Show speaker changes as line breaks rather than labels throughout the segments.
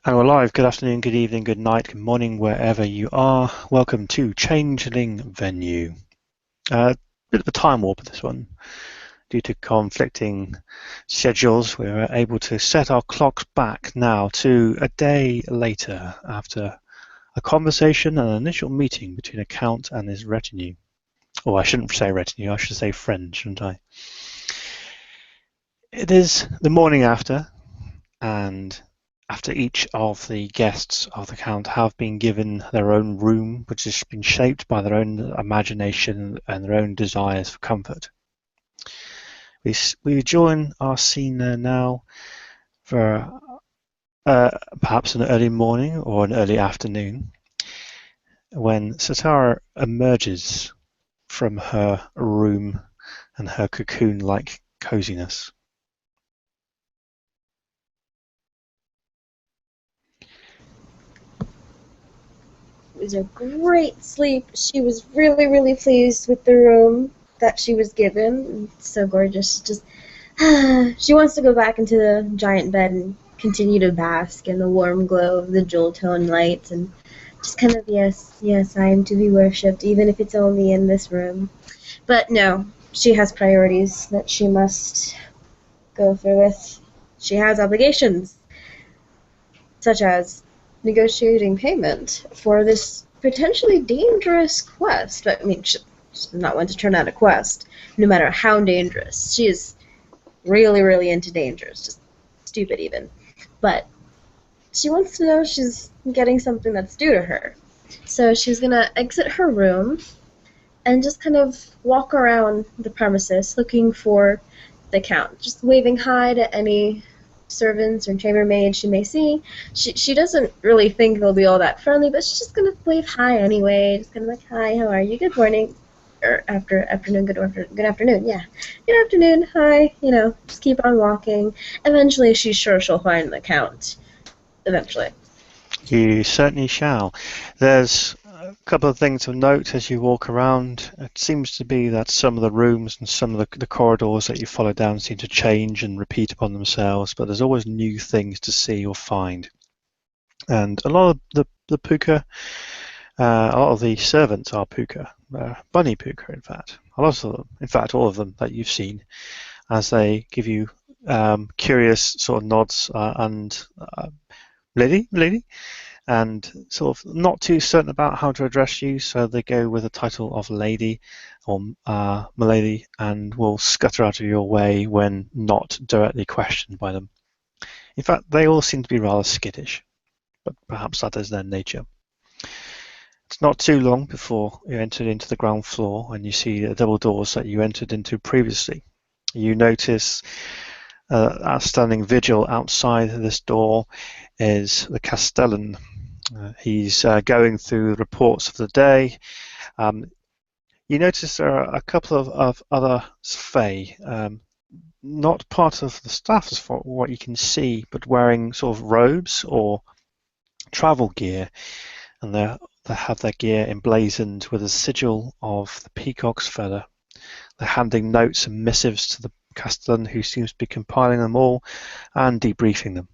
And we're live. Good afternoon, good evening, good night, good morning, wherever you are. Welcome to Changeling Venue. Bit of a time warp this one. Due to conflicting schedules, we're able to set our clocks back now to a day later after a conversation and an initial meeting between a count and his retinue. Or I shouldn't say retinue, I should say friend, shouldn't I? It is the morning after, and after each of the guests of the Count have been given their own room, which has been shaped by their own imagination and their own desires for comfort. We join our scene there now for perhaps an early morning or an early afternoon when Satara emerges from her room and her cocoon-like coziness.
It was a great sleep. She was really, really pleased with the room that she was given. It's so gorgeous. Just she wants to go back into the giant bed and continue to bask in the warm glow of the jewel tone lights and just kind of, yes, yes, I am to be worshipped, even if it's only in this room. But no, she has priorities that she must go through with. She has obligations, such as negotiating payment for this potentially dangerous quest. But, I mean, she's not one to turn out a quest, no matter how dangerous. She is really, really into dangers, just stupid even. But she wants to know she's getting something that's due to her. So she's gonna exit her room and just kind of walk around the premises looking for the Count, just waving hi to any servants or chambermaids she may see. She doesn't really think they'll be all that friendly, but she's just gonna wave hi anyway. Just kind of like, hi, how are you? Good morning, or afternoon. Good afternoon. Yeah, good afternoon. Hi. Just keep on walking. Eventually, she's sure she'll find the Count. Eventually.
You certainly shall. There's a couple of things of note as you walk around. It seems to be that some of the rooms and some of the corridors that you follow down seem to change and repeat upon themselves, but there's always new things to see or find. And a lot of the puka, a lot of the servants are puka, bunny puka in fact. A lot of them, in fact all of them that you've seen, as they give you curious sort of nods and lady, and sort of not too certain about how to address you, so they go with the title of lady or milady and will scutter out of your way when not directly questioned by them. In fact, they all seem to be rather skittish, but perhaps that is their nature. It's not too long before you entered into the ground floor and you see the double doors that you entered into previously. You notice standing vigil outside this door is the Castellan. He's going through the reports of the day. You notice there are a couple of other Fae, not part of the staff as far what you can see, but wearing sort of robes or travel gear, and they have their gear emblazoned with a sigil of the peacock's feather. They're handing notes and missives to the Castellan, who seems to be compiling them all and debriefing them.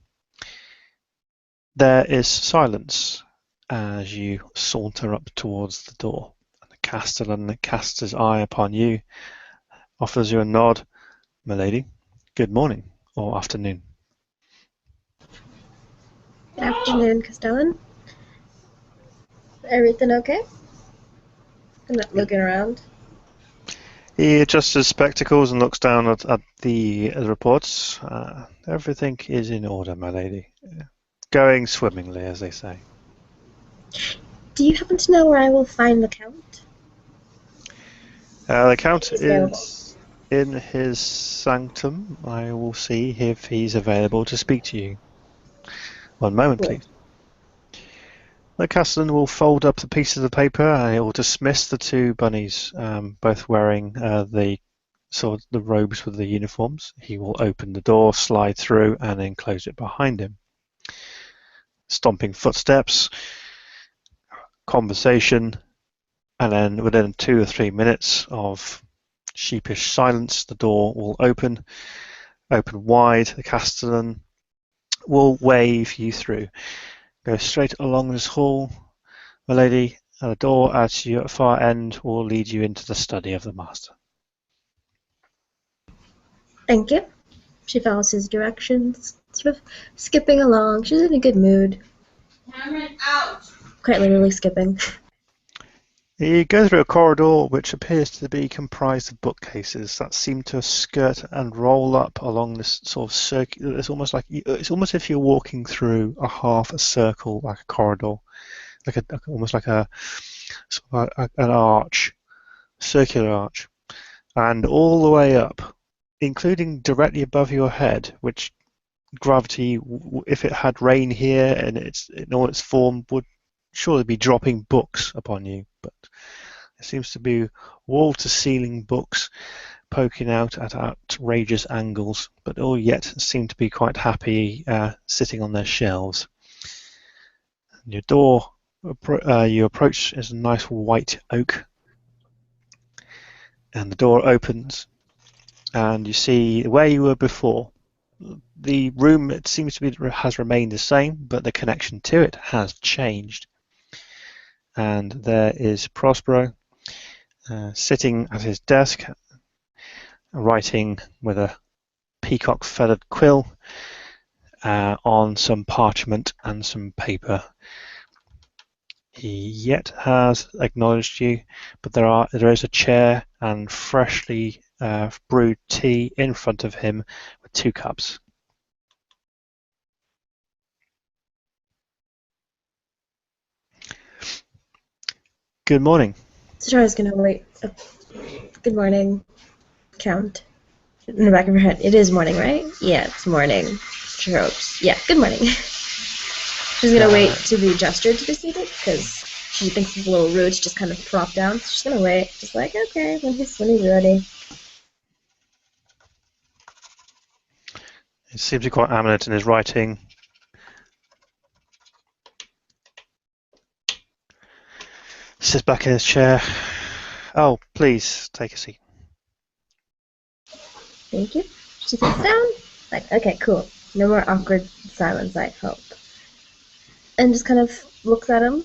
There is silence as you saunter up towards the door. The Castellan casts his eye upon you, offers you a nod. Milady, good morning or afternoon.
Good afternoon, Castellan. Everything okay? I'm not looking around.
He adjusts his spectacles and looks down at the reports. Everything is in order, my lady. Going swimmingly, as they say.
Do you happen to know where I will find the Count?
The Count is in his sanctum. I will see if he's available to speak to you. One moment, please. The Castellan will fold up the pieces of paper and he will dismiss the two bunnies, both wearing the robes with the uniforms. He will open the door, slide through, and then close it behind him. Stomping footsteps, conversation, and then within 2 or 3 minutes of sheepish silence, the door will open wide. The Castellan will wave you through. Go straight along this hall, my lady, and the door at your far end will lead you into the study of the master.
Thank you. She follows his directions, sort of skipping along. She's in a good mood.
Cameron, out!
Quite literally skipping.
You go through a corridor which appears to be comprised of bookcases that seem to skirt and roll up along this sort of circular. It's almost if you're walking through a circle, like a corridor, almost like an arch, circular arch, and all the way up, including directly above your head, which gravity, if it had rain here and in all its form, would surely be dropping books upon you, but there seems to be wall-to-ceiling books poking out at outrageous angles, but all yet seem to be quite happy sitting on their shelves. And your door you approach is a nice white oak, and the door opens, and you see where you were before. The room, it seems to be, has remained the same, but the connection to it has changed. And there is Prospero sitting at his desk, writing with a peacock feathered quill on some parchment and some paper. He yet has acknowledged you, but there is a chair and freshly brewed tea in front of him with 2 cups. Good morning.
Satara's gonna wait. Good morning, Count. In the back of her head, it is morning, right? Yeah, it's morning. She hopes. Yeah, good morning. She's gonna wait to be gestured to be seated because she thinks it's a little rude to just kind of plop down. So she's gonna wait, just like, okay, when he's ready.
He seems to be quite eminent in his writing. Sits back in his chair. Oh, please take a seat.
Thank you. She sits down. Like, okay, cool. No more awkward silence, I hope. And just kind of looks at him.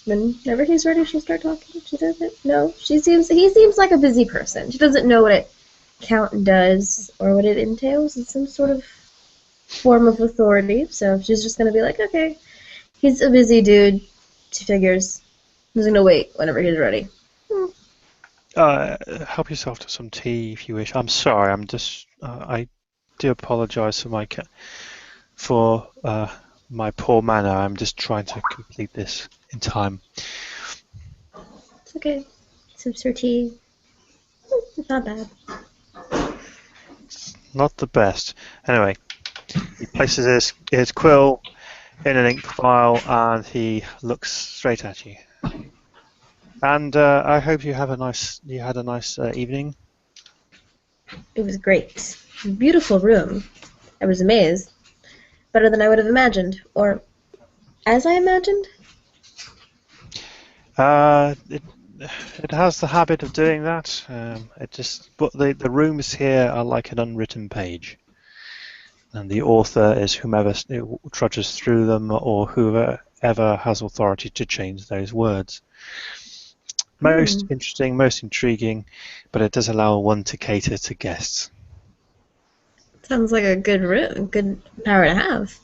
Whenever he's ready, she'll start talking. She doesn't know. He seems like a busy person. She doesn't know what a count does or what it entails. It's some sort of form of authority. So she's just gonna be like, okay, he's a busy dude. She figures. I'm just gonna wait whenever he's ready.
Help yourself to some tea if you wish. I'm sorry. I do apologise for my poor manner. I'm just trying to complete this in time.
It's okay. Sips her tea. It's not bad.
Not the best. Anyway, he places his quill in an ink file and he looks straight at you. And I hope you had a nice evening.
It was great. Beautiful room. I was amazed. Better than I would have imagined. Or as I imagined?
It has the habit of doing that. But the rooms here are like an unwritten page, and the author is whomever trudges through them or whoever has authority to change those words. Most interesting, most intriguing, but it does allow one to cater to guests.
Sounds like a good room, good power to have.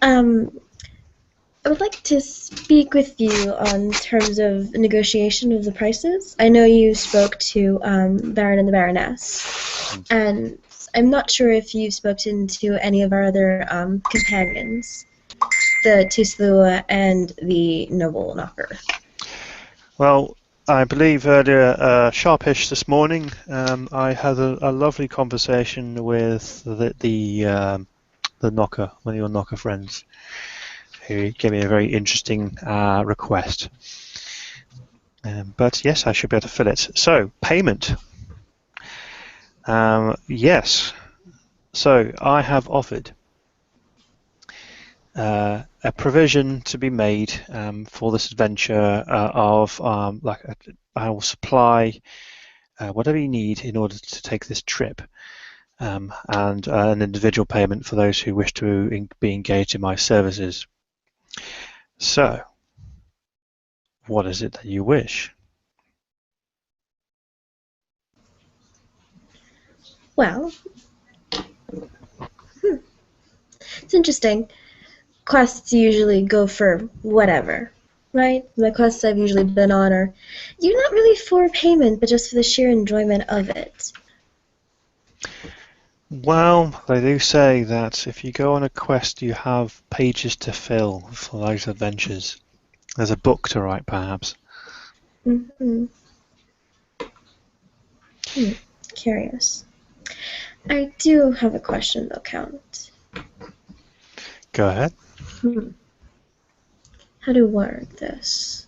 I would like to speak with you on terms of negotiation of the prices. I know you spoke to Baron and the Baroness, and I'm not sure if you've spoken to any of our other companions, the Tuslua and the Noble Knocker.
Well, I believe earlier, sharpish this morning, I had a lovely conversation with the Knocker, one of your Knocker friends, who gave me a very interesting request. But yes, I should be able to fill it. So, payment. Yes. So, I have offered a provision to be made for this adventure of I will supply whatever you need in order to take this trip. and an individual payment for those who wish to be engaged in my services. So, what is it that you wish?
Well, it's interesting. Quests usually go for whatever, right? The quests I've usually been on are you're not really for payment, but just for the sheer enjoyment of it.
Well, they do say that if you go on a quest, you have pages to fill for those adventures. There's a book to write, perhaps.
Mm-hmm. Curious. I do have a question, though, Count.
Go ahead.
How to word this?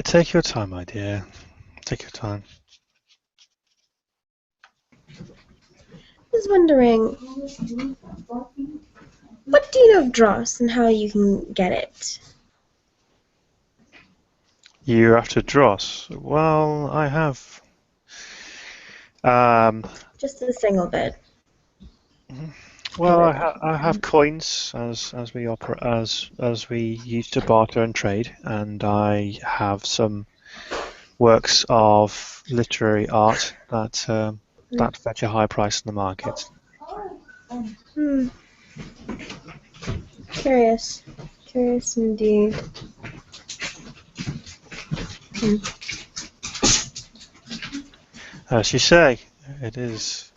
Take your time, my dear. Take your time.
I was wondering, what do you know of dross and how you can get it?
You're after dross. Well, I have.
Just a single bit.
Well, I have coins as we as we use to barter and trade, and I have some works of literary art that fetch a high price in the market.
Curious. Curious indeed.
As you say, it is.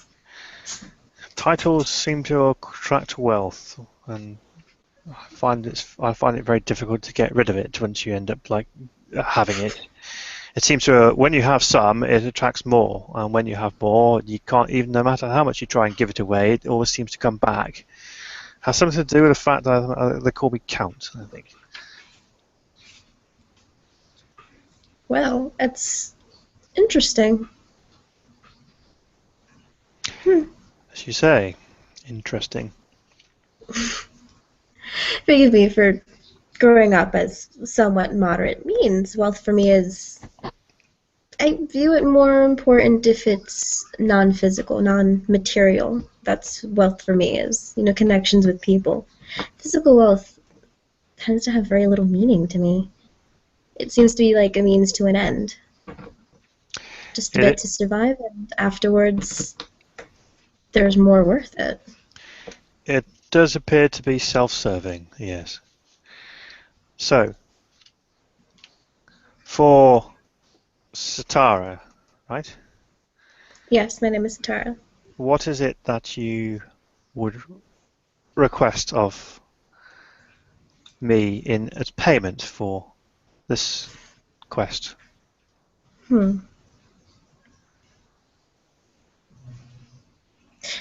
Titles seem to attract wealth, and I find it very difficult to get rid of it once you end up like having it. It seems to when you have some, it attracts more, and when you have more, you can't even no matter how much you try and give it away, it always seems to come back. Has something to do with the fact that they call me Count, I think.
Well, it's interesting.
As you say, interesting.
Forgive me for growing up as somewhat moderate means. Wealth for me is, I view it more important if it's non-physical, non-material. That's wealth for me is, connections with people. Physical wealth tends to have very little meaning to me. It seems to be like a means to an end. Just a bit to survive, and afterwards there's more worth it.
It does appear to be self-serving, yes. So, for Satara, right?
Yes, my name is Satara.
What is it that you would request of me in as payment for this quest?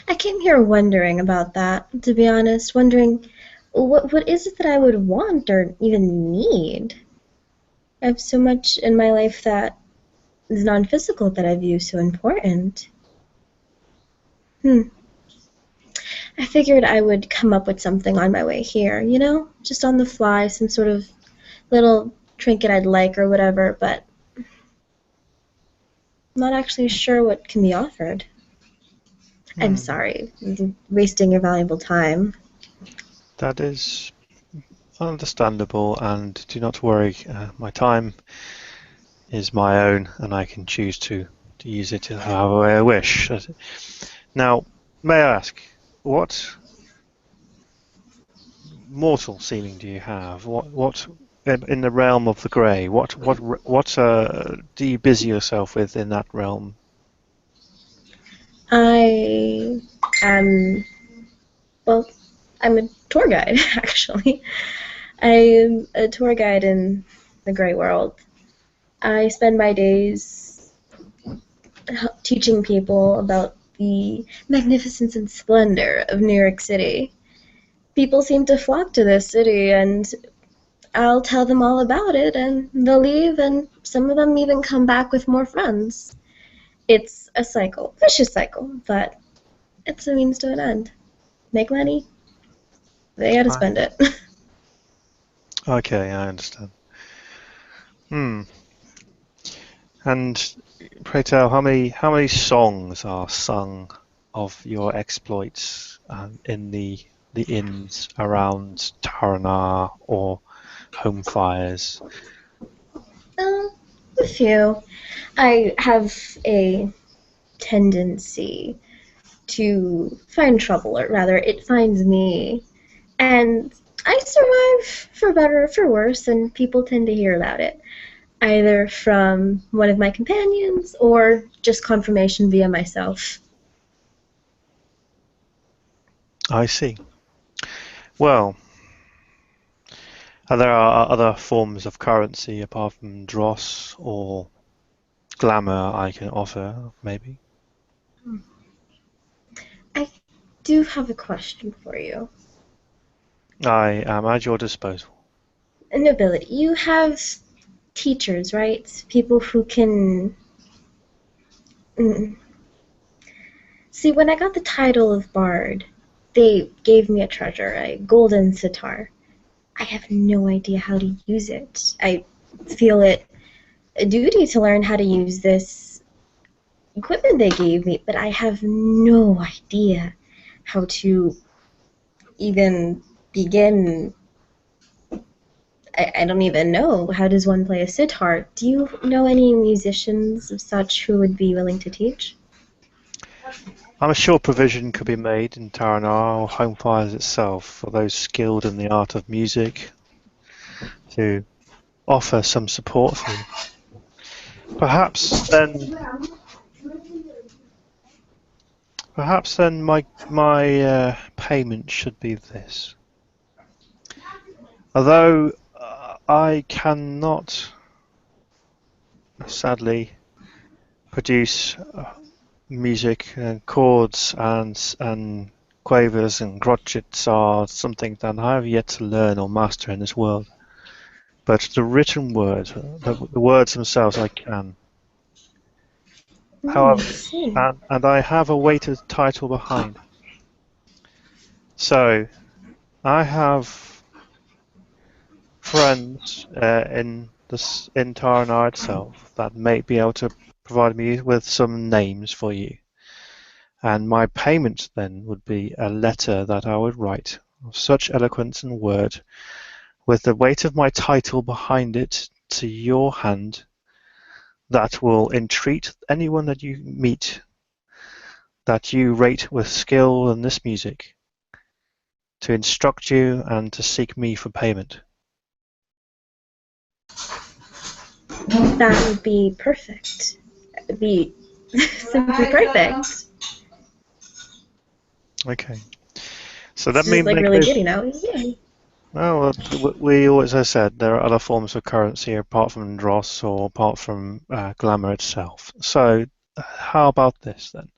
I came here wondering about that, to be honest, wondering what is it that I would want or even need? I have so much in my life that is non-physical that I view so important. I figured I would come up with something on my way here, just on the fly, some sort of little trinket I'd like or whatever, but I'm not actually sure what can be offered. I'm sorry, wasting your valuable time.
That is understandable, and do not worry, my time is my own, and I can choose to use it however way I wish. Now, may I ask, what mortal seeming do you have? What in the realm of the grey? What do you busy yourself with in that realm?
I am, well, I'm a tour guide, actually. I'm a tour guide in the Grey World. I spend my days teaching people about the magnificence and splendor of New York City. People seem to flock to this city, and I'll tell them all about it, and they'll leave, and some of them even come back with more friends. It's a cycle, vicious cycle, but it's a means to an end. Make money, they gotta
I-
spend it.
Okay, I understand. Hmm. And pray tell, how many songs are sung of your exploits in the inns around Taranar or home fires?
Um, a few. I have a tendency to find trouble, or rather, it finds me. And I survive for better or for worse, and people tend to hear about it, either from one of my companions or just confirmation via myself.
I see. Well, are there other forms of currency apart from dross or glamour I can offer, maybe?
I do have a question for you.
I am at your disposal.
Nobility, you have teachers, right? People who can. Mm. See, when I got the title of Bard, they gave me a treasure, a golden sitar. I have no idea how to use it. I feel it a duty to learn how to use this equipment they gave me, but I have no idea how to even begin. I don't even know. How does one play a sitar? Do you know any musicians of such who would be willing to teach?
I'm sure provision could be made in Taranar or Home Fires itself for those skilled in the art of music to offer some support for you. Perhaps then, perhaps then my payment should be this. Although I cannot, sadly, produce music and chords and quavers and crotchets are something that I have yet to learn or master in this world. But the written word, the words themselves, I can.
I
However,
see.
and I have a weighted title behind. So I have friends in Taranar itself that may be able to provide me with some names for you. And my payment then would be a letter that I would write of such eloquence and word, with the weight of my title behind it, to your hand, that will entreat anyone that you meet that you rate with skill in this music to instruct you and to seek me for payment.
That would be perfect. That would be simply perfect.
Okay. So let
It's
me
just like
make
really
this.
good, you know? Yeah.
Well, we always, as I said, there are other forms of currency apart from dross or apart from glamour itself. So, how about this then?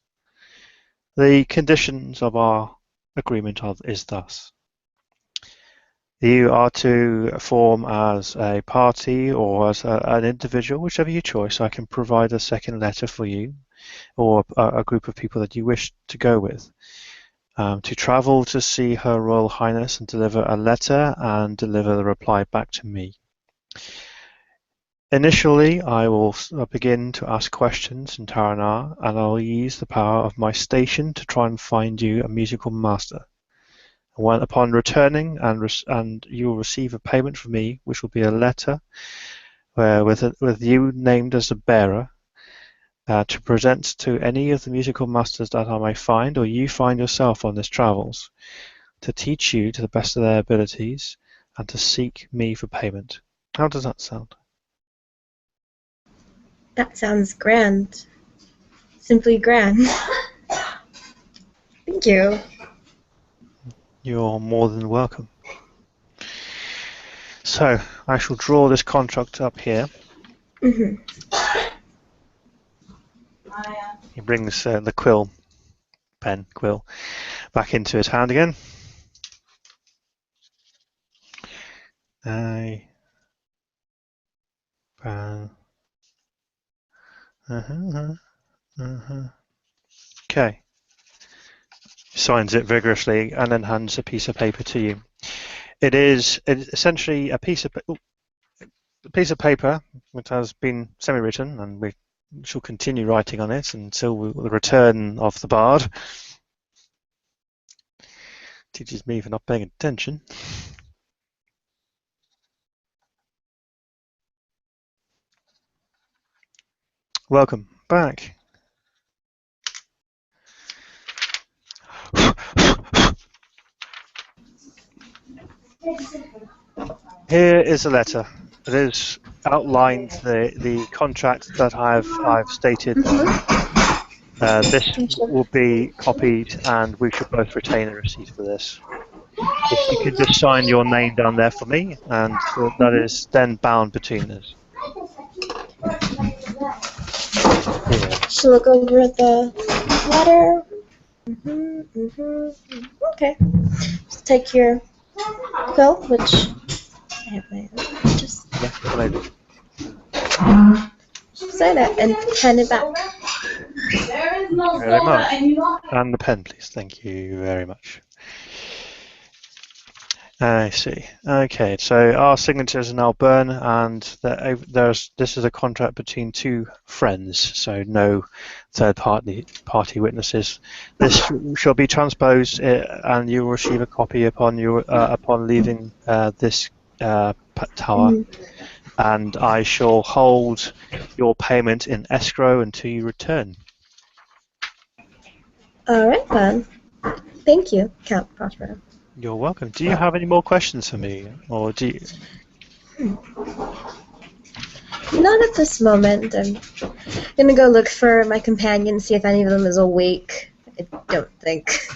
The conditions of our agreement is thus: you are to form as a party or as an individual, whichever you choose. I can provide a second letter for you or a group of people that you wish to go with. To travel to see Her Royal Highness and deliver a letter and deliver the reply back to me. Initially, I will begin to ask questions in Taranar, and I'll use the power of my station to try and find you a musical master. Upon returning, and you will receive a payment from me, which will be a letter with you named as the bearer, to present to any of the musical masters that I may find or you find yourself on this travels, to teach you to the best of their abilities and to seek me for payment. How does that sound?
That sounds grand. Simply grand. Thank you.
You're more than welcome. So I shall draw this contract up here.
Hmm.
He brings the quill back into his hand again. I uh, Okay. Signs it vigorously and then hands a piece of paper to you. It's essentially a piece of paper which has been semi-written, and we shall continue writing on it until the return of the bard. Teaches me for not paying attention. Welcome back. Here is a letter. It is outlined the contract that I've stated. This will be copied, and we should both retain a receipt for this. If you could just sign your name down there for me, and that is then bound between us. Yeah.
She'll look over the letter. Okay. Just take your quill, which I have my own. Just sign it and hand it back.
There is no
Very
soda
much.
anymore.
And the pen, please. Thank you very much. I see. Okay, so our signatures are now burned, and this is a contract between two friends, so no third party witnesses. This shall be transposed, and you will receive a copy upon leaving this tower. And I shall hold your payment in escrow until you return.
All right, then. Thank you, Count Prospero.
You're welcome. Do you have any more questions for me, or do you?
Not at this moment. I'm gonna go look for my companion, see if any of them is awake. I don't think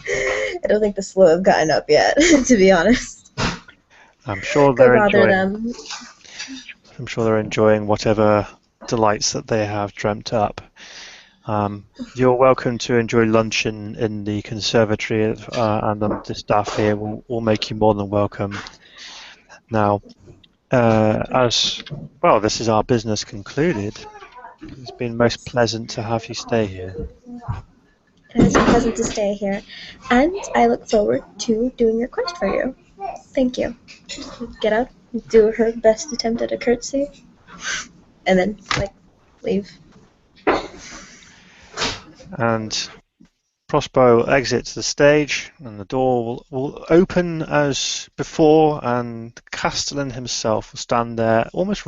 the slow have gotten up yet, to be honest.
I'm sure
Go
they're
bother
enjoying.
them.
I'm sure they're enjoying whatever delights that they have dreamt up. You're welcome to enjoy lunch in the conservatory, and the staff here will make you more than welcome. Now, as well, this is our business concluded. It's been most pleasant to have you stay here.
It has been pleasant to stay here, and I look forward to doing your quest for you. Thank you. Get out, do her best attempt at a curtsy, and then, leave.
And Prospero exits the stage, and the door will open as before, and the Castellan himself will stand there, almost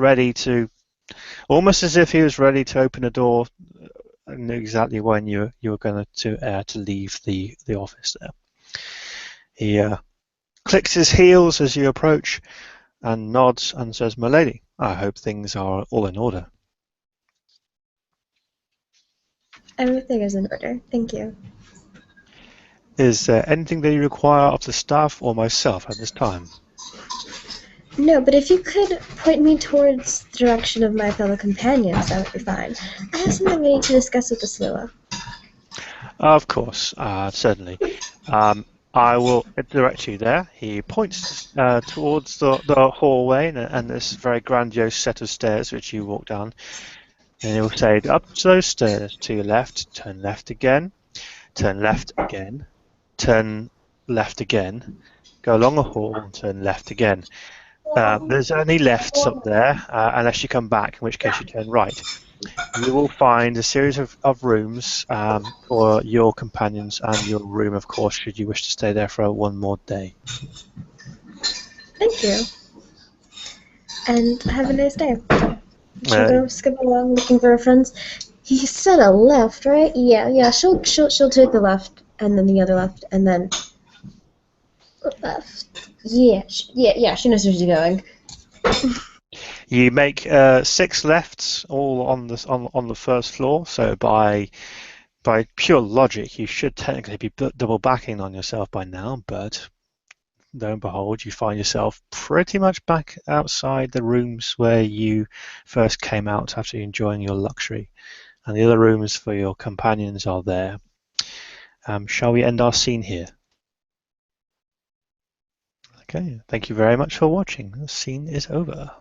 as if he was ready to open a door, and knew exactly when you were going to leave the office there. He clicks his heels as you approach, and nods and says, "My lady, I hope things are all in order."
Everything is in order. Thank you.
Is there anything that you require of the staff or myself at this time?
No, but if you could point me towards the direction of my fellow companions, that would be fine. I have something we need to discuss with the Slua.
Of course, certainly. I will direct you there. He points towards the hallway and this very grandiose set of stairs which you walk down. And he will say, "Up those stairs to your left, turn left again, turn left again, turn left again, go along a hall and turn left again. There's only lefts up there, unless you come back, in which case you turn right. You will find a series of rooms for your companions and your room, of course, should you wish to stay there for one more day."
Thank you. And have a nice day. She'll go skip along looking for her friends. He said a left, right? Yeah. She'll take the left, and then the other left, and then left. Yeah. She knows where she's going.
You make 6 lefts, all on the first floor. So by pure logic, you should technically be double backing on yourself by now, but lo and behold, you find yourself pretty much back outside the rooms where you first came out after enjoying your luxury, and the other rooms for your companions are there. Shall we end our scene here? Okay, thank you very much for watching. The scene is over.